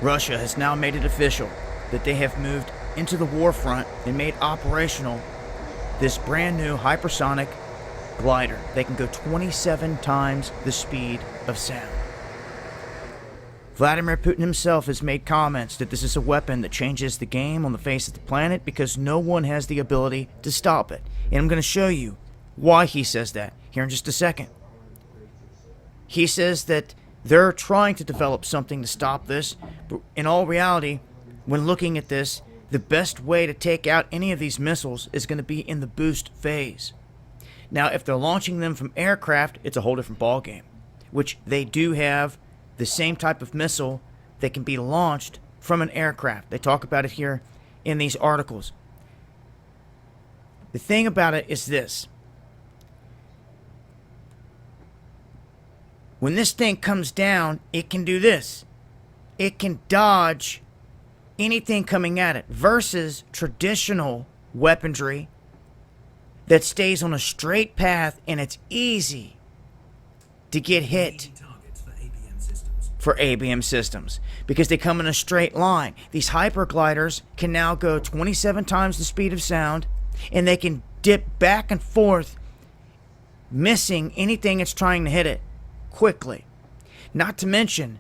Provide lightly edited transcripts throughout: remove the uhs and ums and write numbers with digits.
Russia has now made it official that they have moved into the war front and made operational this brand new hypersonic glider. They can go 27 times the speed of sound. Vladimir Putin himself has made comments that this is a weapon that changes the game on the face of the planet because no one has the ability to stop it. And I'm going to show you why he says that here in just a second. He says that they're trying to develop something to stop this, but in all reality, when looking at this, the best way to take out any of these missiles is going to be in the boost phase. Now, if they're launching them from aircraft, it's a whole different ballgame, which they do have the same type of missile that can be launched from an aircraft. They talk about it here in these articles. The thing about it is this. When this thing comes down, it can do this. It can dodge anything coming at it versus traditional weaponry that stays on a straight path and it's easy to get hit for ABM systems because they come in a straight line. These hypergliders can now go 27 times the speed of sound and they can dip back and forth, missing anything it's trying to hit it quickly. Not to mention,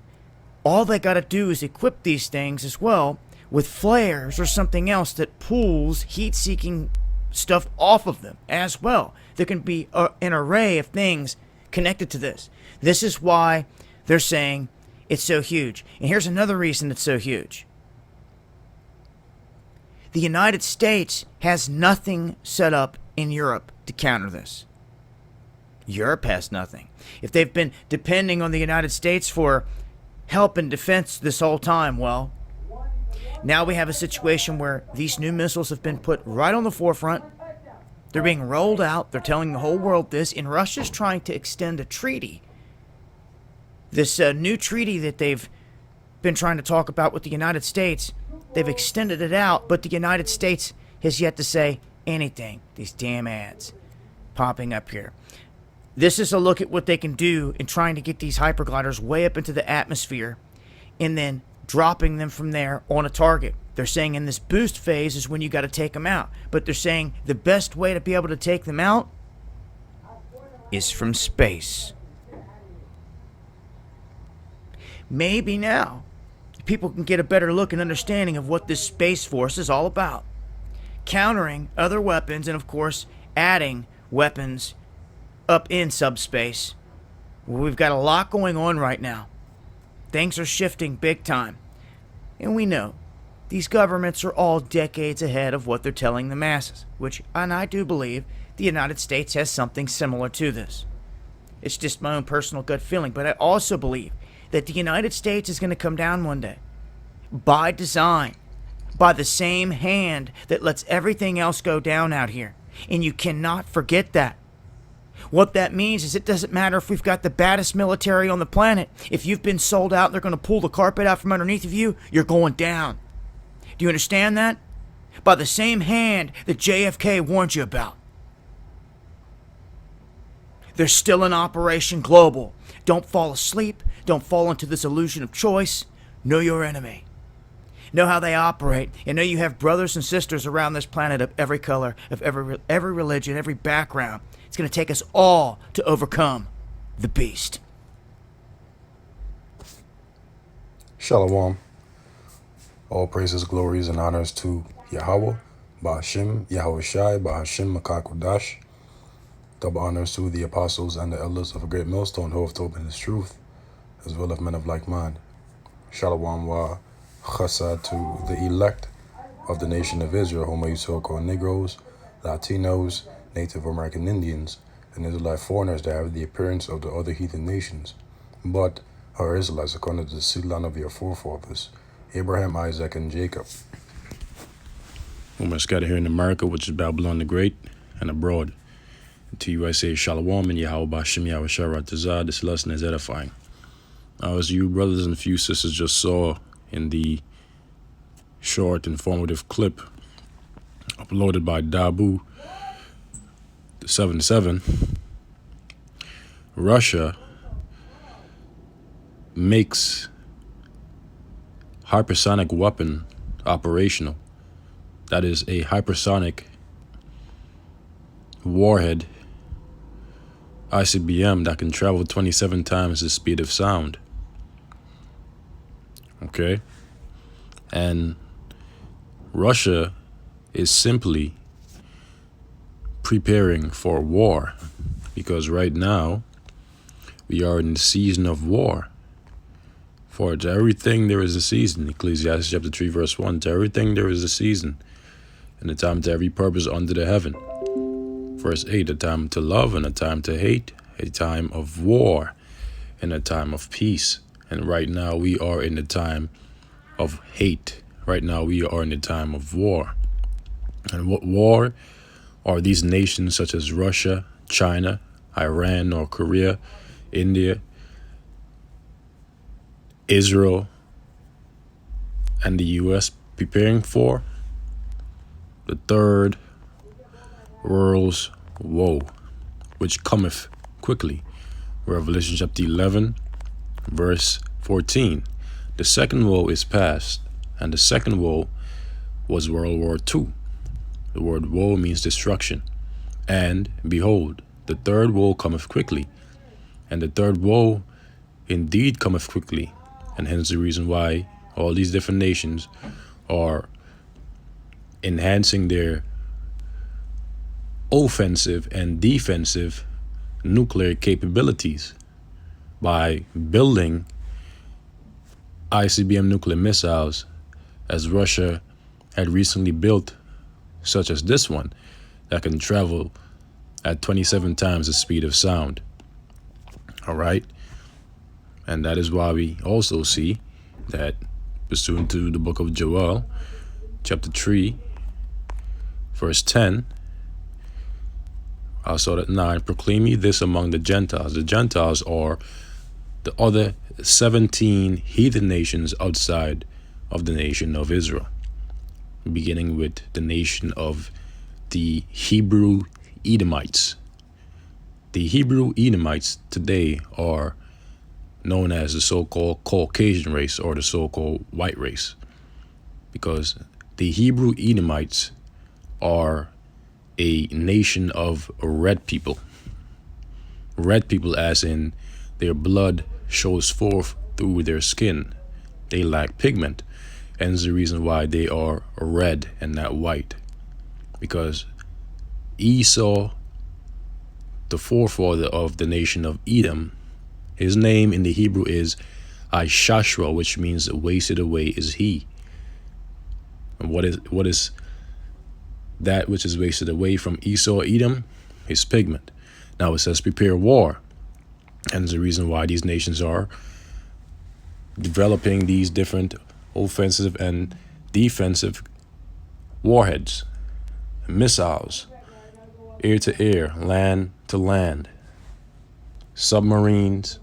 all they got to do is equip these things as well with flares or something else that pulls heat-seeking stuff off of them as well. There can be an array of things connected to this. This is why they're saying it's so huge. And here's another reason it's so huge. The United States has nothing set up in Europe to counter this. Europe has nothing. If they've been depending on the United States for help and defense this whole time, well, now we have a situation where these new missiles have been put right on the forefront. They're being rolled out. They're telling the whole world this. And Russia's trying to extend a treaty. This new treaty that they've been trying to talk about with the United States, they've extended it out, but the United States has yet to say anything. These damn ads popping up here. This is a look at what they can do in trying to get these hypergliders way up into the atmosphere and then dropping them from there on a target. They're saying in this boost phase is when you got to take them out. But they're saying the best way to be able to take them out is from space. Maybe now people can get a better look and understanding of what this Space Force is all about. Countering other weapons and, of course, adding weapons up in subspace. We've got a lot going on right now. Things are shifting big time. And we know these governments are all decades ahead of what they're telling the masses, which, and I do believe, the United States has something similar to this. It's just my own personal gut feeling, but I also believe that the United States is going to come down one day. By design. By the same hand that lets everything else go down out here. And you cannot forget that. What that means is it doesn't matter if we've got the baddest military on the planet. If you've been sold out and they're going to pull the carpet out from underneath of you, you're going down. Do you understand that? By the same hand that JFK warned you about. They're still in Operation Global. Don't fall asleep. Don't fall into this illusion of choice. Know your enemy. Know how they operate, and know you have brothers and sisters around this planet of every color, of every religion, every background. It's going to take us all to overcome the beast. Shalom. All praises, glories, and honors to Yahweh, Ba'ashim, Yahweh Shai, Ba'ashim, Makakodash. Double honors to the apostles and the elders of a great millstone who have told me this truth, as well as men of like mind. Shalom wa chasad to the elect of the nation of Israel, whom I used to call Negroes, Latinos, Native American Indians, and Israelite foreigners that have the appearance of the other heathen nations, but are Israelites according to the seed line of your forefathers, Abraham, Isaac, and Jacob. Whom are scattered here in America, which is Babylon the Great, and abroad. To you I say Shalom and Yahweh Ba'ashim Yahweh Sharatazah. This lesson is edifying. As you brothers and few sisters just saw in the short informative clip uploaded by Dabu the 77, Russia makes hypersonic weapon operational. That is a hypersonic warhead ICBM that can travel 27 times the speed of sound. Okay? And Russia is simply preparing for war, because right now we are in the season of war. For to everything there is a season. Ecclesiastes chapter 3 verse 1. To everything there is a season, and a time to every purpose under the heaven. Verse 8. A time to love and a time to hate, a time of war and a time of peace. And right now we are in the time of hate. Right now we are in the time of war. And what war are these nations such as Russia, China, Iran, North Korea, India, Israel, and the U.S. preparing for? The third world's woe, which cometh quickly. Revelation chapter 11, verse 14. The second woe is past, and the second woe was World War II. The word woe means destruction. And behold, the third woe cometh quickly. And the third woe indeed cometh quickly. And hence the reason why all these different nations are enhancing their offensive and defensive nuclear capabilities by building ICBM nuclear missiles, as Russia had recently built, such as this one, that can travel at 27 times the speed of sound. All right? And that is why we also see that, pursuant to the book of Joel, chapter 3, verse 10, also at 9, proclaim ye this among the Gentiles. The Gentiles are the other 17 heathen nations outside of the nation of Israel, beginning with the nation of the Hebrew Edomites. The Hebrew Edomites today are known as the so-called Caucasian race, or the so-called white race, because the Hebrew Edomites are a nation of red people. Red people as in their blood shows forth through their skin. They lack pigment, and is the reason why they are red and not white. Because Esau, the forefather of the nation of Edom, his name in the Hebrew is Ishashra, which means wasted away is he. And what is that which is wasted away from Esau, Edom? His pigment. Now it says prepare war. And the reason why these nations are developing these different offensive and defensive warheads, missiles, air to air, land to land, submarines,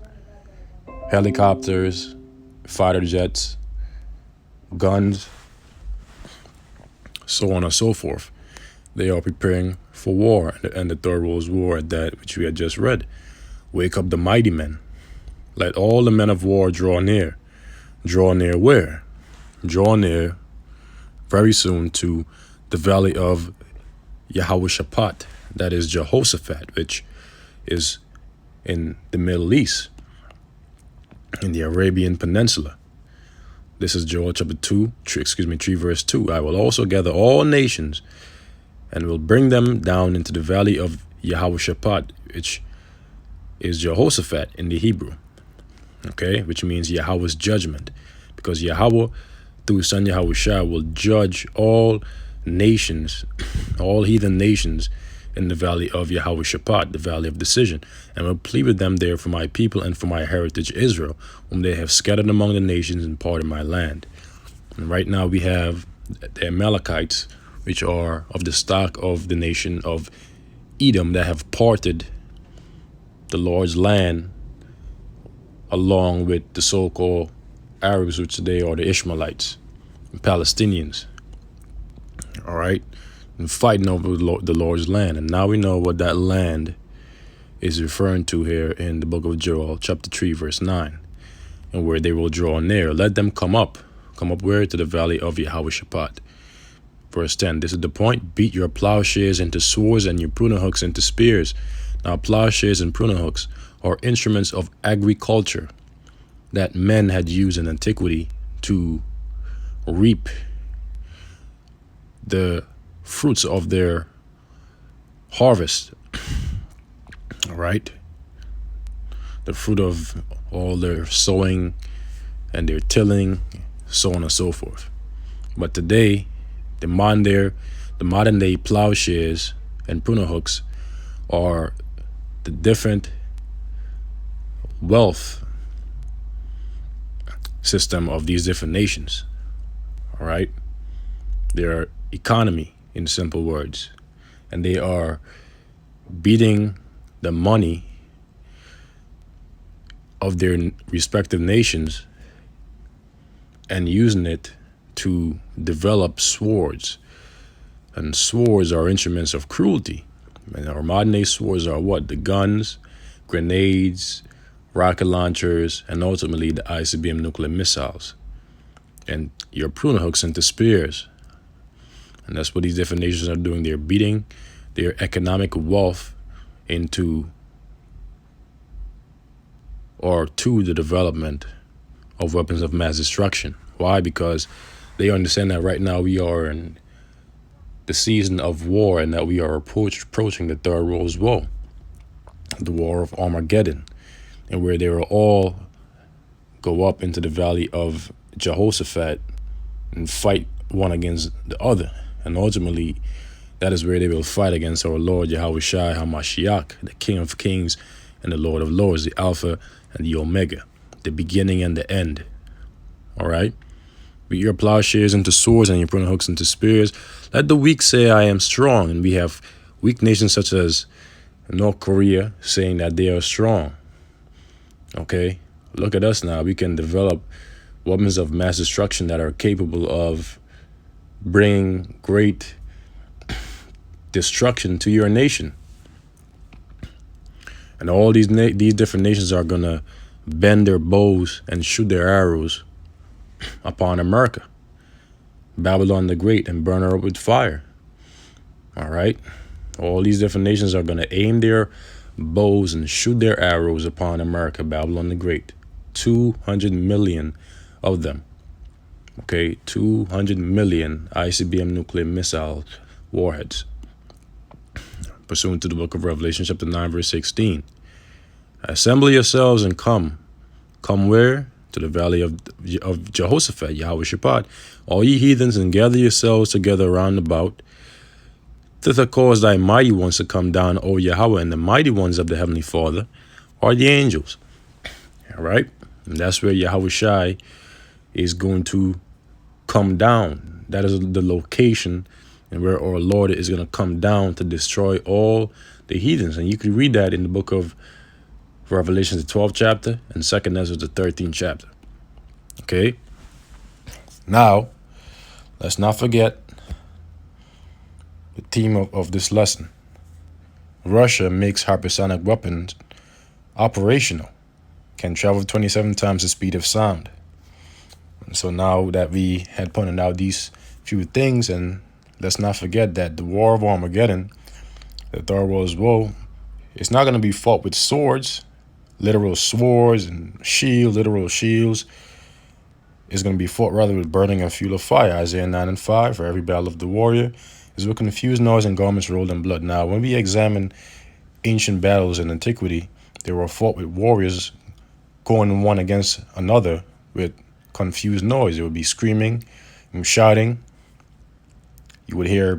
helicopters, fighter jets, guns, so on and so forth. They are preparing for war, and the third world's war, that which we had just read. Wake up the mighty men. Let all the men of war draw near. Draw near where? Draw near very soon to the valley of Yehoshaphat, that is Jehoshaphat, which is in the Middle East, in the Arabian Peninsula. This is Joel chapter 3 verse 2. I will also gather all nations and will bring them down into the valley of Yehoshaphat, which is Jehoshaphat in the Hebrew. Okay, which means Yahweh's judgment, because Yahweh through Son Yahushua will judge all nations, all heathen nations, in the valley of Yehoshaphat, the valley of decision, and will plead with them there for my people and for my heritage Israel, whom they have scattered among the nations and parted my land. And right now we have the Amalekites, which are of the stock of the nation of Edom, that have parted the Lord's land along with the so-called Arabs, which today are the Ishmaelites and Palestinians. All right, and fighting over the Lord's land. And now we know what that land is referring to here in the book of Joel, chapter 3, verse 9, and where they will draw near. Let them come up, Come up where? To the valley of Yehoshaphat. Verse 10, this is the point. Beat your plowshares into swords and your pruning hooks into spears. Now, plowshares and pruning hooks are instruments of agriculture that men had used in antiquity to reap the fruits of their harvest. All right? The fruit of all their sowing and their tilling, so on and so forth. But today, the modern day plowshares and pruning hooks are the different wealth system of these different nations. All right? Their economy, in simple words. And they are beating the money of their respective nations and using it to develop swords. And swords are instruments of cruelty. And our modern day swords are what? The guns, grenades, rocket launchers, and ultimately the ICBM nuclear missiles. And your pruning hooks into spears. And that's what these different nations are doing. They're beating their economic wealth into or to the development of weapons of mass destruction. Why? Because they understand that right now we are in the season of war and that we are approaching the Third World War, the War of Armageddon, and where they will all go up into the valley of Jehoshaphat and fight one against the other. And ultimately, that is where they will fight against our Lord Yahushua HaMashiach, the King of Kings and the Lord of Lords, the Alpha and the Omega, the beginning and the end. All right? Beat your plowshares into swords and your pruning hooks into spears. Let the weak say, I am strong. And we have weak nations such as North Korea saying that they are strong. Okay? Look at us now. We can develop weapons of mass destruction that are capable of bringing great destruction to your nation. And all these different nations are going to bend their bows and shoot their arrows upon America, Babylon the Great, and burn her up with fire. All right? All these different nations are going to aim their bows and shoot their arrows upon America, Babylon the Great. 200 million of them. Okay? 200 million ICBM nuclear missile warheads. Pursuant to the book of Revelation, chapter 9, verse 16. Assemble yourselves and come. Come where? To the valley of Jehoshaphat, Yehoshaphat. All ye heathens, and gather yourselves together round about. Thither cause thy mighty ones to come down, O Yahweh, and the mighty ones of the Heavenly Father are the angels. All right? And that's where Yahushai is going to come down. That is the location and where our Lord is going to come down to destroy all the heathens. And you can read that in the book of Revelation, the 12th chapter, and 2nd Ezra, the 13th chapter. Okay? Now, let's not forget the theme of this lesson. Russia makes hypersonic weapons operational, can travel 27 times the speed of sound. And so now that we had pointed out these few things, and let's not forget that the War of Armageddon, the Third World War, it's not going to be fought with swords, literal swords and literal shields. It's going to be fought rather with burning and fuel of fire. Isaiah 9 and 5, for every battle of the warrior is with confused noise and garments rolled in blood. Now, when we examine ancient battles in antiquity, they were fought with warriors going one against another with confused noise. There would be screaming and shouting. You would hear,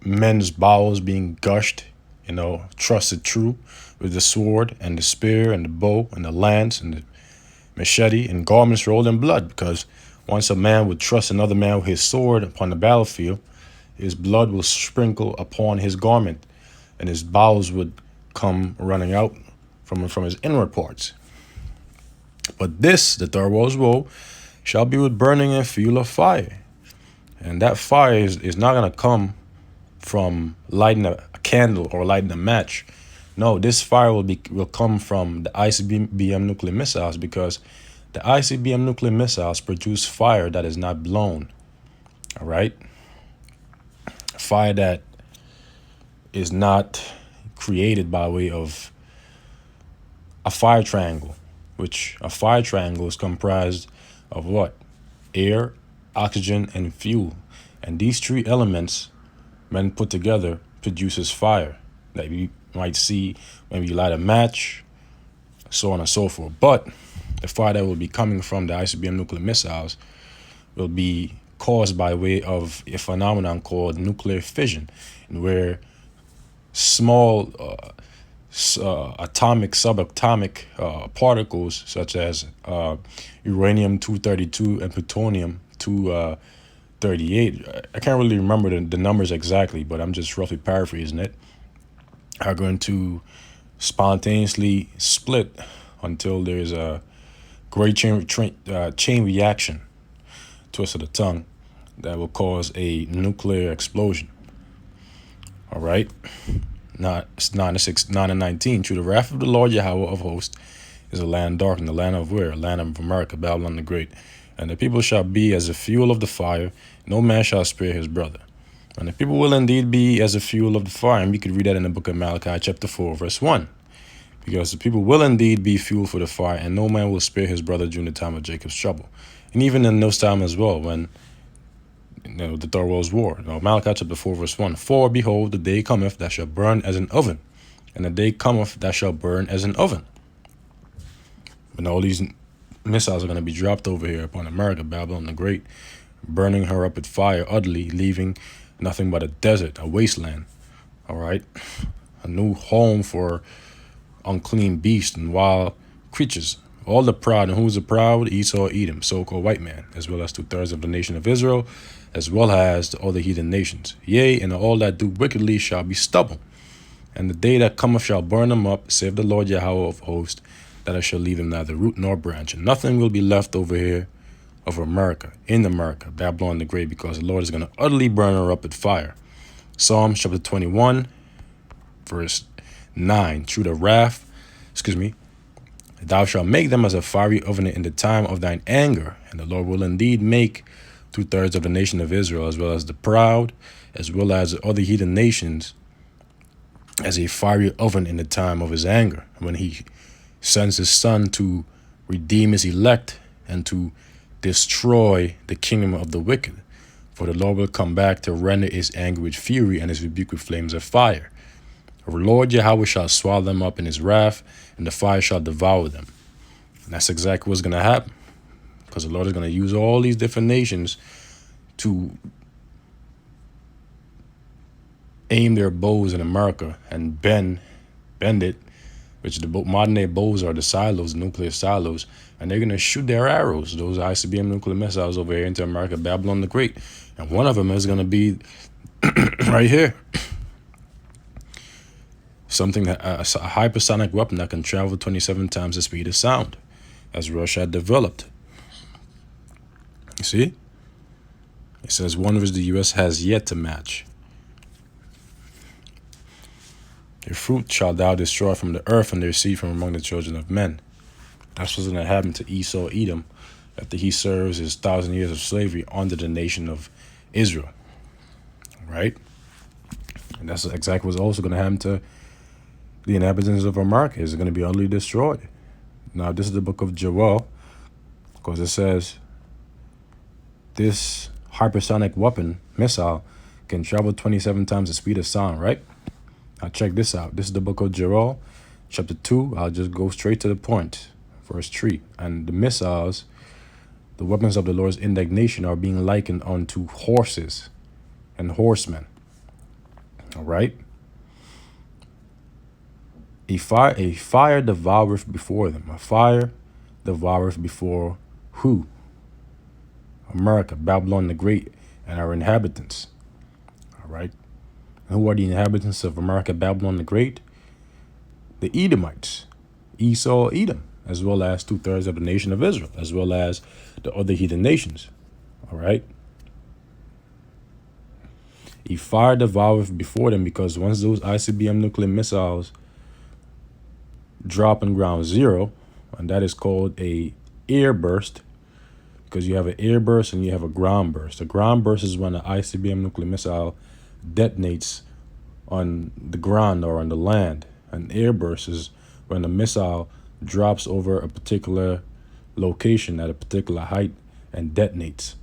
men's bowels being gushed, thrusted through with the sword and the spear and the bow and the lance and the machete and garments rolled in blood. Because once a man would thrust another man with his sword upon the battlefield, his blood will sprinkle upon his garment and his bowels would come running out from his inward parts. But this, the Third World War, shall be with burning and fuel of fire. And that fire is not going to come from lighting a candle or lighting a match. No, this fire will come from the ICBM nuclear missiles, because The ICBM nuclear missiles produce fire that is not blown. All right? Fire that is not created by way of a fire triangle, which a fire triangle is comprised of what? Air, oxygen, and fuel. And these three elements, when put together, produces fire that you might see when you light a match, so on and so forth. But the fire that will be coming from the ICBM nuclear missiles will be caused by way of a phenomenon called nuclear fission, where small atomic, subatomic particles such as uranium-232 and plutonium-238, I can't really remember the numbers exactly, but I'm just roughly paraphrasing it, are going to spontaneously split until there's a great chain reaction, twist of the tongue, that will cause a nuclear explosion. All right? Now, 9:19. Through the wrath of the Lord Yahweh of hosts is a land darkened, the land of where? A land of America, Babylon the Great. And the people shall be as the fuel of the fire, no man shall spare his brother. And the people will indeed be as the fuel of the fire. And we could read that in the book of Malachi, chapter 4, verse 1. Because the people will indeed be fuel for the fire, and no man will spare his brother during the time of Jacob's trouble. And even in those times as well, when the Third World War. Malachi chapter 4, verse 1. For behold, the day cometh that shall burn as an oven, and the day cometh that shall burn as an oven. And all these missiles are going to be dropped over here upon America, Babylon the Great, burning her up with fire utterly, leaving nothing but a desert, a wasteland. All right? A new home for unclean beasts and wild creatures. All the proud. And who's the proud? Esau, Edom, so-called white man, as well as 2/3 of the nation of Israel, as well as the other heathen nations. Yea, and all that do wickedly shall be stubble. And the day that cometh shall burn them up, save the Lord Yahweh of hosts, that I shall leave them neither root nor branch. And nothing will be left over here of America, in America, Babylon the Great, because the Lord is going to utterly burn her up with fire. Psalm chapter 21, verse 9. Through the wrath, thou shalt make them as a fiery oven in the time of thine anger. And the Lord will indeed make 2/3 of the nation of Israel, as well as the proud, as well as the other heathen nations, as a fiery oven in the time of his anger, when he sends his son to redeem his elect and to destroy the kingdom of the wicked. For the Lord will come back to render his anger with fury and his rebuke with flames of fire. The Lord Yahweh shall swallow them up in his wrath, and the fire shall devour them. And that's exactly what's going to happen. Because the Lord is going to use all these different nations to aim their bows in America and bend it, which the modern day bows are the silos, the nuclear silos, and they're going to shoot their arrows, those ICBM nuclear missiles over here into America, Babylon the Great. And one of them is going to be right here. Something that a hypersonic weapon that can travel 27 times the speed of sound, as Russia had developed. You see? It says wonders the U.S. has yet to match. Their fruit shalt thou destroy from the earth, and their seed from among the children of men. That's what's going to happen to Esau, Edom, after he serves his 1,000 years of slavery under the nation of Israel. Right? And that's exactly what's also going to happen to the inhabitants of America. Is going to be utterly destroyed. Now, this is the book of Joel, because it says this hypersonic weapon, missile, can travel 27 times the speed of sound, right? Now, check this out. This is the book of Joel, chapter 2. I'll just go straight to the point. Verse 3. And the missiles, the weapons of the Lord's indignation, are being likened unto horses and horsemen. All right? A fire devoureth before them. A fire devoureth before who? America, Babylon the Great, and our inhabitants. All right? And who are the inhabitants of America, Babylon the Great? The Edomites, Esau, Edom, as well as 2/3 of the nation of Israel, as well as the other heathen nations. All right? A fire devoureth before them, because once those ICBM nuclear missiles drop on ground zero, and that is called a air burst, because you have an air burst and you have a ground burst. A ground burst is when an ICBM nuclear missile detonates on the ground or on the land. An air burst is when the missile drops over a particular location at a particular height and detonates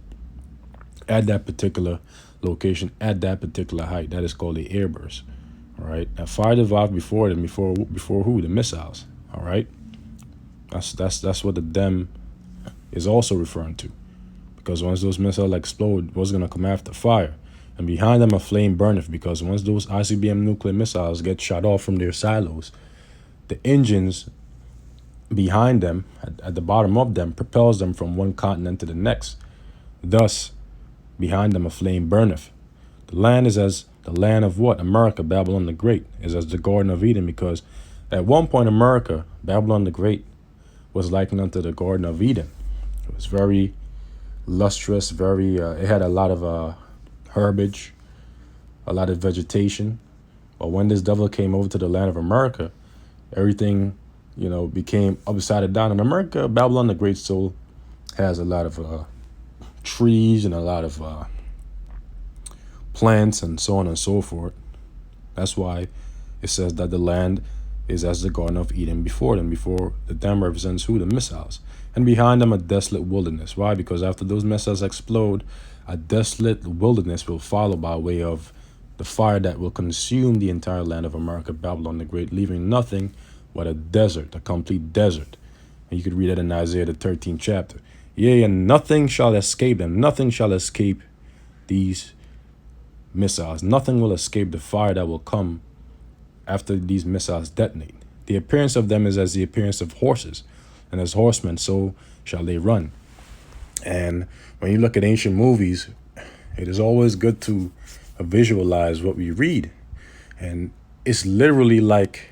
at that particular location at that particular height. That is called the air burst. All right. Now fire the valve before them, before who? The missiles. All right. That's what the DEM is also referring to, because once those missiles explode, what's gonna come after? Fire. And behind them a flame burneth, because once those ICBM nuclear missiles get shot off from their silos, the engines behind them, at the bottom of them, propels them from one continent to the next. Thus, behind them a flame burneth. The land is as the land of what? America, Babylon the Great, is as the Garden of Eden, because at one point America, Babylon the Great, was likened unto the Garden of Eden. It was very lustrous, it had a lot of herbage, a lot of vegetation. But when this devil came over to the land of America, everything, became upside down. In America, Babylon the Great still has a lot of trees and a lot of plants and so on and so forth. That's why it says that the land is as the Garden of Eden before them. Before the dam represents who? The missiles. And behind them a desolate wilderness. Why? Because after those missiles explode, a desolate wilderness will follow by way of the fire that will consume the entire land of America, Babylon the Great, leaving nothing but a desert, a complete desert. And you could read that in Isaiah the 13th chapter. Yea, and nothing shall escape them. Nothing shall escape these missiles. Nothing will escape the fire that will come after these missiles detonate. The appearance of them is as the appearance of horses, and as horsemen, so shall they run. And when you look at ancient movies, it is always good to visualize what we read. And it's literally like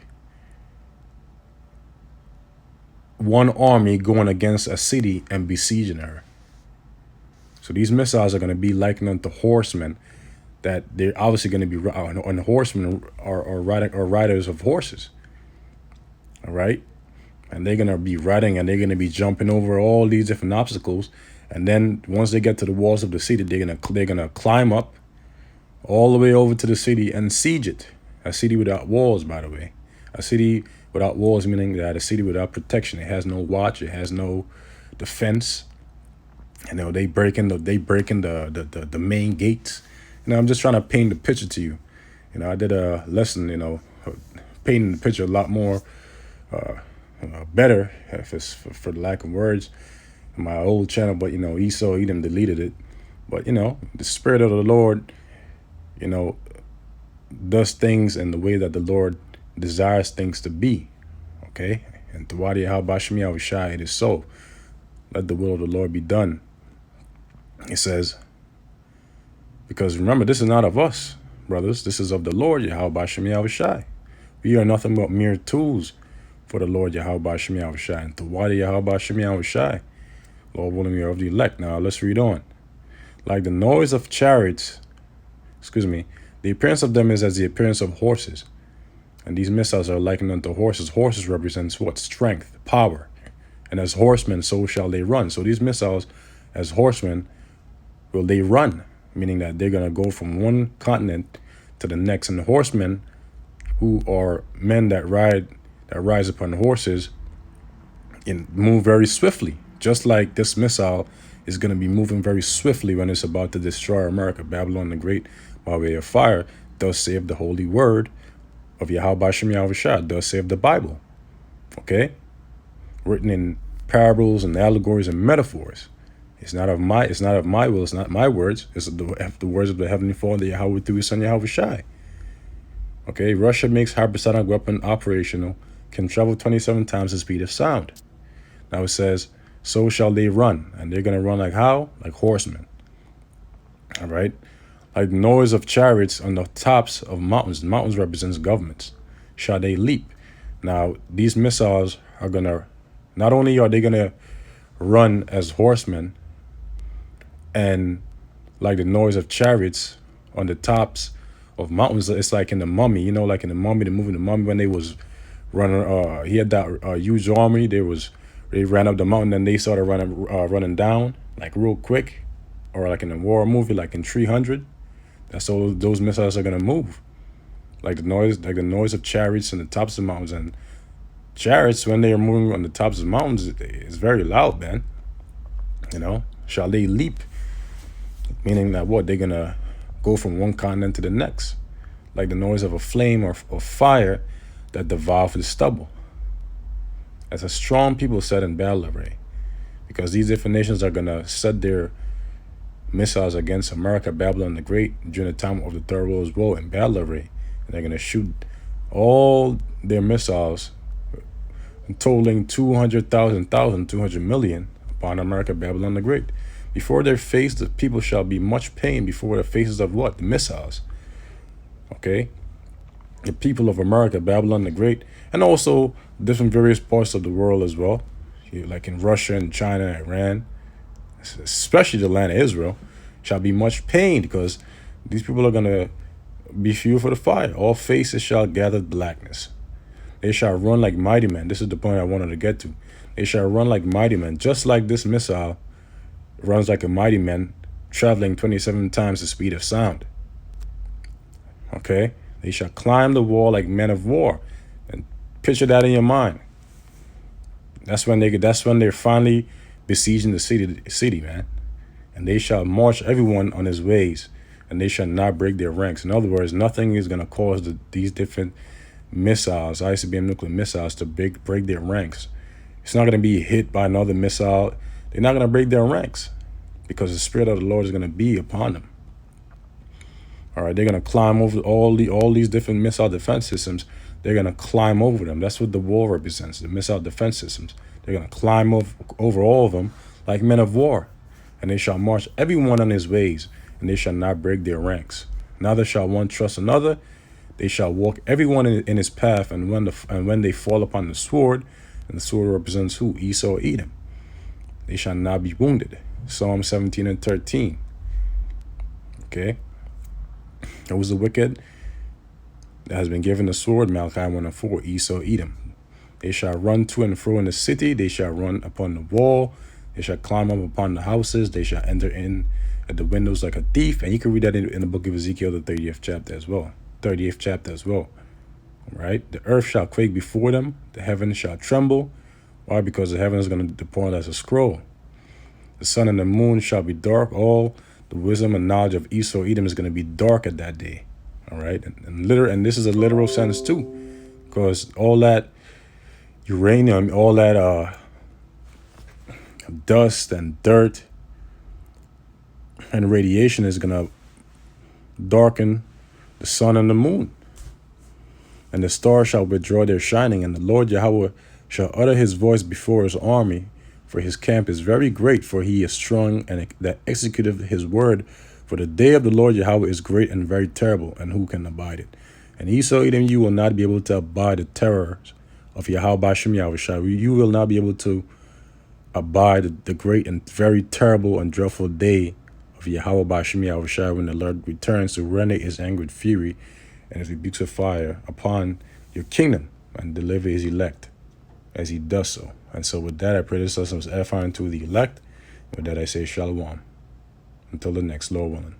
one army going against a city and besieging her. So these missiles are going to be likened unto horsemen, that they're obviously going to be, and horsemen are riders of horses. All right. And they're going to be riding, and they're going to be jumping over all these different obstacles. And then once they get to the walls of the city, they're going to climb up all the way over to the city and siege it. A city without walls, by the way. A city without walls, meaning that a city without protection. It has no watch. It has no defense. They break in the main gates. I'm just trying to paint the picture to you. I did a lesson, painting the picture a lot more better, if it's for the lack of words, in my old channel. But Esau, he done deleted it. But the Spirit of the Lord, does things in the way that the Lord desires things to be. Okay, and Tawadi Halbashmi Awishai, it is so. Let the will of the Lord be done. It says, because remember, this is not of us, brothers. This is of the Lord Yahweh Shem Yahushai. We are nothing but mere tools for the Lord Yahweh Shem Yahushai. And Tawadi Yahweh Shem Yahushai, Lord willing, we are of the elect. Now let's read on. Like the noise of chariots, the appearance of them is as the appearance of horses. And these missiles are likened unto horses. Horses represents what? Strength, power. And as horsemen, so shall they run. So these missiles, as horsemen, will they run? Meaning that they're going to go from one continent to the next. And the horsemen, who are men that rise upon horses, and move very swiftly. Just like this missile is going to be moving very swiftly when it's about to destroy America, Babylon the Great, by way of fire. Thus save the holy word of Yahweh Shem Yahushua. Thus save the Bible. Okay? Written in parables and allegories and metaphors. It's not of my will. It's not my words. It's the words of the Heavenly Father, Yahweh, through His Son Yahweh Shai. Okay, Russia makes hypersonic weapon operational, can travel 27 times the speed of sound. Now it says, so shall they run. And they're going to run like how? Like horsemen. All right? Like the noise of chariots on the tops of mountains. Mountains represents governments. Shall they leap? Now, these missiles are going to, not only are they going to run as horsemen, and like the noise of chariots on the tops of mountains, it's like in the Mummy, like in the Mummy, the movie The Mummy, when they was running, he had that huge army, they was They ran up the mountain and they started running down like real quick, or like in a war movie, like in 300. That's all those missiles are gonna move. Like the noise of chariots on the tops of mountains, and chariots when they are moving on the tops of mountains is very loud, man. Shall they leap? Meaning that what they're gonna go from one continent to the next, like the noise of a flame or fire that devours the stubble. As a strong people set in battle array, because these different nations are gonna set their missiles against America, Babylon the Great, during the time of the Third World War in battle array, and they're gonna shoot all their missiles, totaling 200 million upon America, Babylon the Great. Before their face, the people shall be much pain before the faces of what? The missiles. Okay? The people of America, Babylon the Great, and also different various parts of the world as well, like in Russia and China, Iran, especially the land of Israel, shall be much pain because these people are going to be fuel for the fire. All faces shall gather blackness. They shall run like mighty men. This is the point I wanted to get to. They shall run like mighty men, just like this missile runs like a mighty man, traveling 27 times the speed of sound. Okay? They shall climb the wall like men of war. And picture that in your mind. That's when they're finally besieging the city, man. And they shall march everyone on his ways, and they shall not break their ranks. In other words, nothing is going to cause these different missiles, ICBM nuclear missiles, to break their ranks. It's not going to be hit by another missile. They're not going to break their ranks because the Spirit of the Lord is going to be upon them. All right, they're going to climb over all these different missile defense systems. They're going to climb over them. That's what the wall represents, the missile defense systems. They're going to climb over all of them like men of war. And they shall march everyone on his ways, and they shall not break their ranks. Neither shall one trust another. They shall walk everyone in his path, and when they fall upon the sword, and the sword represents who? Esau, Edom. They shall not be wounded. Psalm 17 and 13. Okay. It was the wicked that has been given the sword, Malachi 1 and 4, Esau, Edom. They shall run to and fro in the city. They shall run upon the wall. They shall climb up upon the houses. They shall enter in at the windows like a thief. And you can read that in the book of Ezekiel, the 30th chapter as well. All right? The earth shall quake before them. The heavens shall tremble. Why? Because the heaven is going to depart as a scroll. The sun and the moon shall be dark. All the wisdom and knowledge of Esau, Edom is going to be dark at that day. All right? And this is a literal sense too. Because all that uranium, all that dust and dirt and radiation is going to darken the sun and the moon. And the stars shall withdraw their shining, and the Lord Yahweh shall utter his voice before his army, for his camp is very great, for he is strong, and that executeth his word. For the day of the Lord Yahweh is great and very terrible, and who can abide it? And Esau, Edom, you will not be able to abide the terrors of Yahweh Ba'ashem Yahushua. You will not be able to abide the great and very terrible and dreadful day of Yahweh Ba'ashem Yahushua, when the Lord returns to render his angered fury and his rebukes of fire upon your kingdom and deliver his elect as he does so. And so with that, I pray this lesson was edifying to the elect. With that, I say shalom. Until the next, Lord willing.